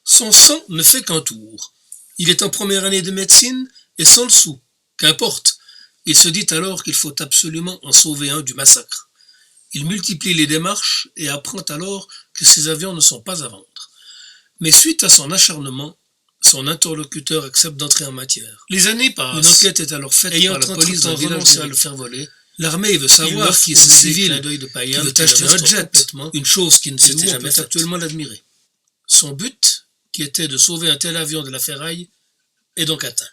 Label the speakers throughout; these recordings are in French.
Speaker 1: Son sang ne fait qu'un tour. Il est en première année de médecine et sans le sou. Qu'importe. Il se dit alors qu'il faut absolument en sauver un du massacre. Il multiplie les démarches et apprend alors que ces avions ne sont pas à vendre. Mais suite à son acharnement, son interlocuteur accepte d'entrer en matière. Les années passent. Une enquête est alors faite par la police d'un village à le faire voler. L'armée veut savoir qui est ce civil qui veut acheter un jet, une chose qui ne s'était jamais faite. Actuellement l'admirer. Son but, qui était de sauver un tel avion de la ferraille, est donc atteint.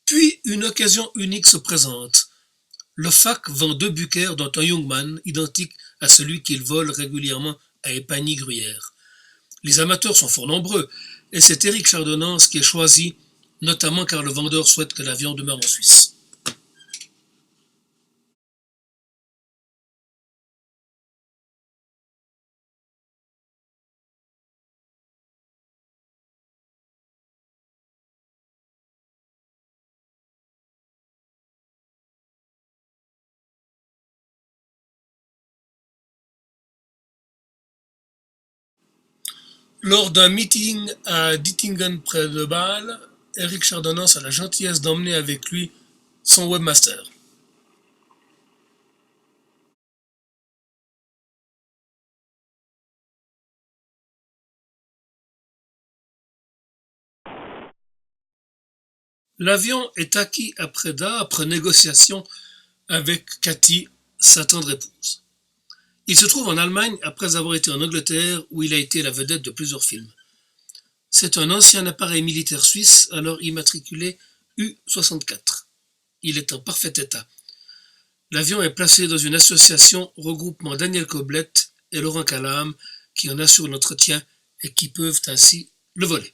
Speaker 1: Puis une occasion unique se présente. Le FAC vend 2 Bucaire dont un Youngman identique à celui qu'il vole régulièrement à Épagny-Gruyère. Les amateurs sont fort nombreux et c'est Éric Chardonnans qui est choisi, notamment car le vendeur souhaite que l'avion demeure en Suisse. Lors d'un meeting à Dittingen près de Bâle, Éric Chardonnans a la gentillesse d'emmener avec lui son webmaster. L'avion est acquis après d'âpres négociations avec Cathy, sa tendre épouse. Il se trouve en Allemagne après avoir été en Angleterre où il a été la vedette de plusieurs films. C'est un ancien appareil militaire suisse alors immatriculé U-64. Il est en parfait état. L'avion est placé dans une association regroupement Daniel Koblett et Laurent Calam qui en assurent l'entretien et qui peuvent ainsi le voler.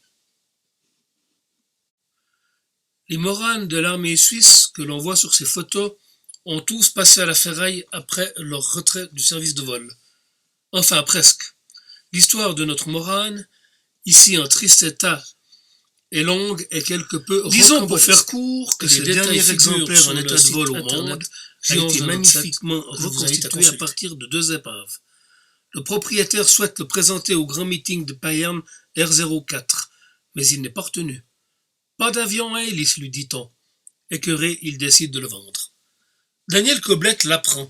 Speaker 1: Les moranes de l'armée suisse que l'on voit sur ces photos ont tous passé à la ferraille après leur retrait du service de vol. Enfin, presque. L'histoire de notre morane, ici en triste état, est longue et quelque peu
Speaker 2: Disons pour faire court
Speaker 1: que ces derniers exemplaires en état de vol au monde a été magnifiquement reconstitué à partir de 2 épaves. Le propriétaire souhaite le présenter au grand meeting de Payerne R04, mais il n'est pas retenu. Pas d'avion à hélice, lui dit-on. Écœuré, il décide de le vendre. Daniel Koblett l'apprend.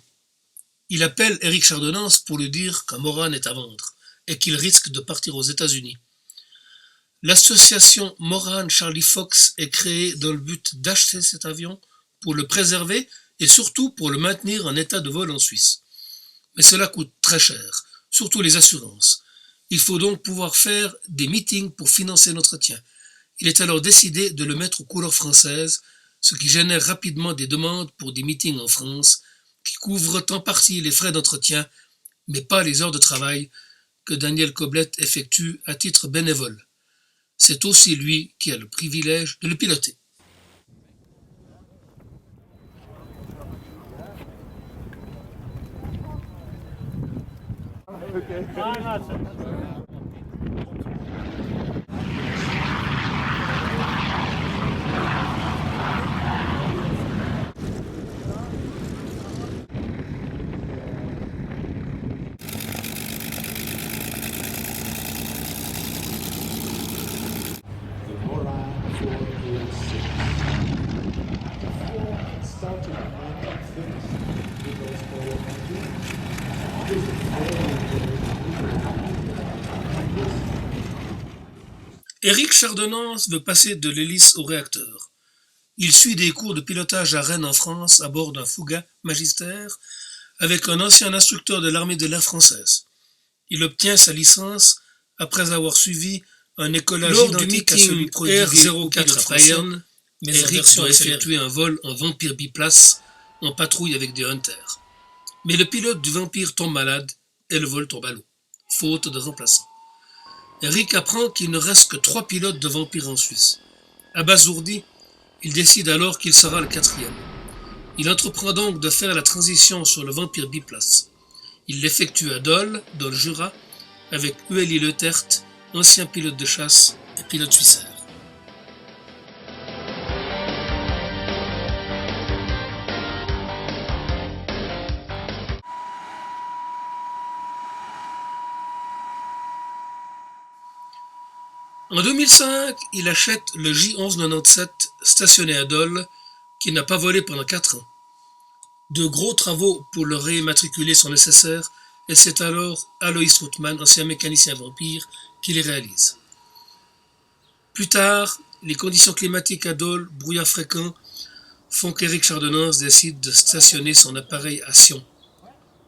Speaker 1: Il appelle Éric Chardonnans pour lui dire qu'un Morane est à vendre et qu'il risque de partir aux États-Unis. L'association Morane Charlie Fox est créée dans le but d'acheter cet avion pour le préserver et surtout pour le maintenir en état de vol en Suisse. Mais cela coûte très cher, surtout les assurances. Il faut donc pouvoir faire des meetings pour financer l'entretien. Il est alors décidé de le mettre aux couleurs françaises, ce qui génère rapidement des demandes pour des meetings en France qui couvrent en partie les frais d'entretien, mais pas les heures de travail que Daniel Koblett effectue à titre bénévole. C'est aussi lui qui a le privilège de le piloter. Éric Chardonnans veut passer de l'hélice au réacteur. Il suit des cours de pilotage à Rennes en France à bord d'un Fouga Magister avec un ancien instructeur de l'armée de l'air française. Il obtient sa licence après avoir suivi un écolage identique à celui prodigué R04 à Payerne, mais Éric doit effectuer un vol en Vampire biplace en patrouille avec des Hunters. Mais le pilote du Vampire tombe malade et le vol tombe à l'eau, faute de remplaçant. Éric apprend qu'il ne reste que 3 pilotes de Vampire en Suisse. Abasourdi, il décide alors qu'il sera le 4e. Il entreprend donc de faire la transition sur le Vampire biplace. Il l'effectue à Dole, dans le Jura, avec Ueli Letert, ancien pilote de chasse et pilote suissaire. En 2005, il achète le J1197 stationné à Dole, qui n'a pas volé pendant 4 ans. De gros travaux pour le réimmatriculer sont nécessaires et c'est alors Alois Rothman, ancien mécanicien vampire, qui les réalise. Plus tard, les conditions climatiques à Dole, brouillard fréquent, font qu'Éric Chardonnans décide de stationner son appareil à Sion.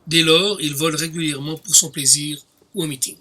Speaker 1: Dès lors, il vole régulièrement pour son plaisir ou au meeting.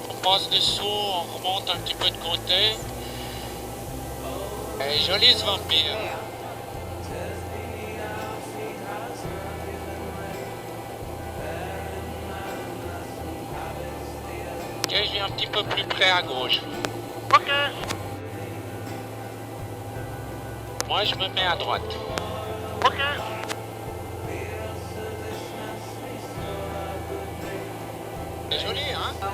Speaker 2: On passe dessous, on remonte un petit peu de côté. Elle est jolie ce vampire. Ok, je viens un petit peu plus près à gauche. Ok. Moi je me mets à droite. Ok. C'est joli, hein? Ah ouais.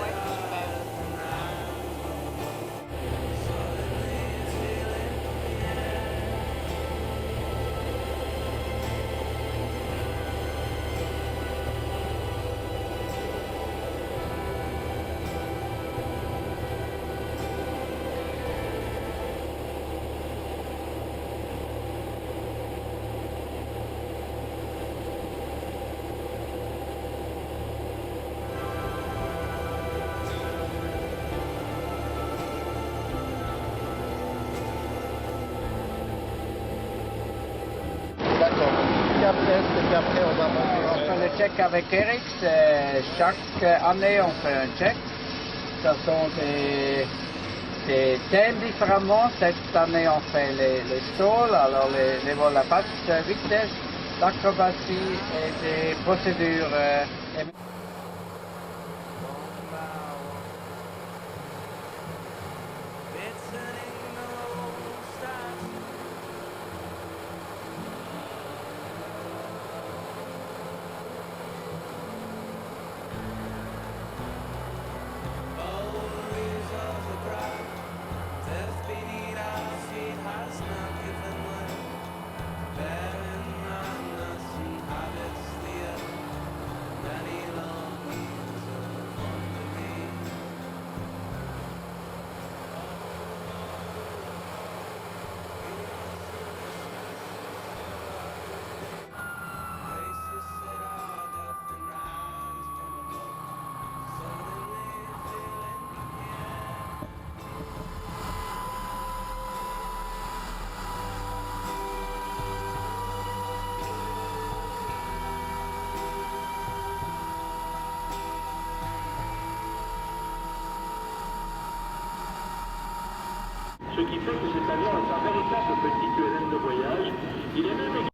Speaker 3: D'accord. Puis après, on va monter. On fait le check avec Eric. Chaque année, on fait un check. Ce sont des thèmes différemment. Cette année, on fait les stalls, alors les vols à basse vitesse, l'acrobatie et des procédures.
Speaker 4: Ce qui fait que cet avion est un véritable petit QLM de voyage. Il est même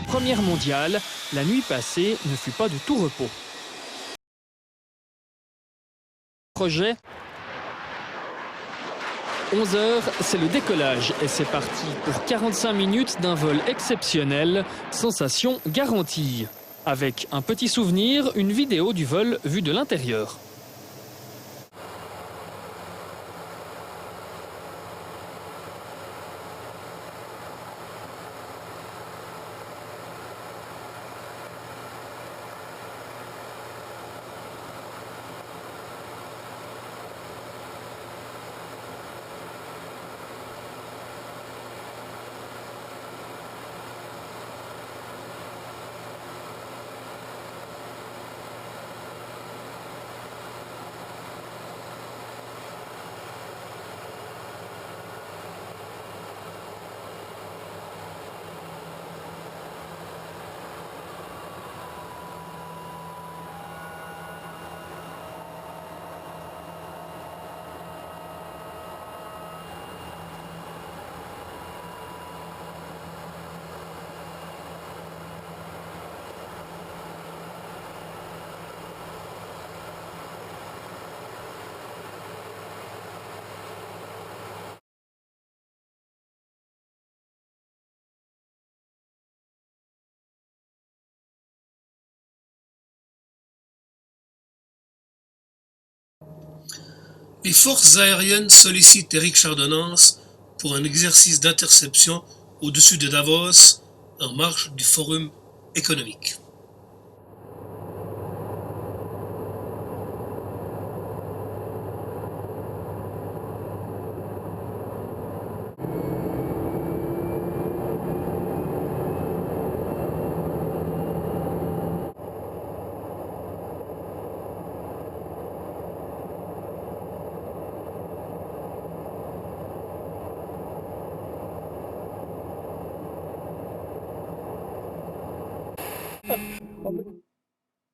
Speaker 5: Première mondiale, la nuit passée ne fut pas de tout repos. Projet 11 h, c'est le décollage et c'est parti pour 45 minutes d'un vol exceptionnel, sensation garantie. Avec un petit souvenir, une vidéo du vol vue de l'intérieur.
Speaker 1: Les forces aériennes sollicitent Éric Chardonnans pour un exercice d'interception au-dessus de Davos, en marge du Forum économique.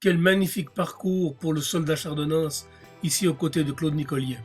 Speaker 1: Quel magnifique parcours pour le soldat Chardonnans, ici aux côtés de Claude Nicollier.